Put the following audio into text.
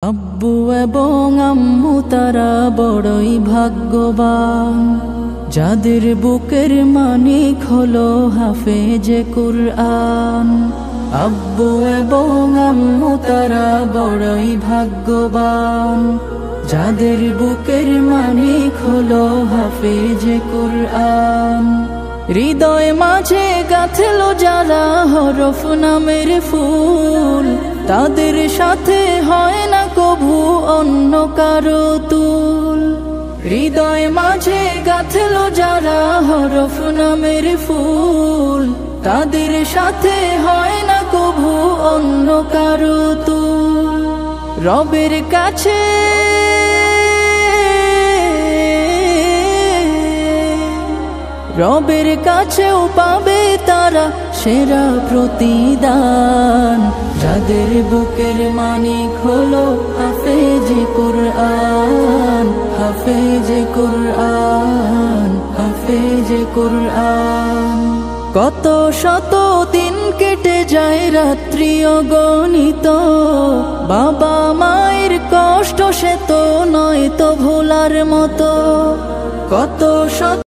আব্বু এবং আম্মু তারা বড়ই ভাগ্যবান, যাদের বুকের মানিক হলো হাফেজে কুরআন। আব্বু এবং আম্মু তারা বড়ই ভাগ্যবান, যাদের বুকের মানিক হলো হাফেজে কুরআন। হৃদয় মাঝে গাঁথলো যারা হরফ নামের ফুল, তাদের সাথে হয় না কভু অন্য কারো তুল। হৃদয় মাঝে গাঁথলো যারা হরফ নামের ফুল, তাদের সাথে হয় না কভু অন্য কারো তুল। রবের কাছে রবের কাছেও পাবে তারা সেরা প্রতিদান, যাদের বুকের মানিক হলো হাফেজে কুরআন, হাফেজে কুরআন, হাফেজে কুরআন। কত শত দিন কেটে যায় রাত্রি অগণিত, বাবা মায়ের কষ্ট সে তো নয় তো ভোলার মতো। কত শত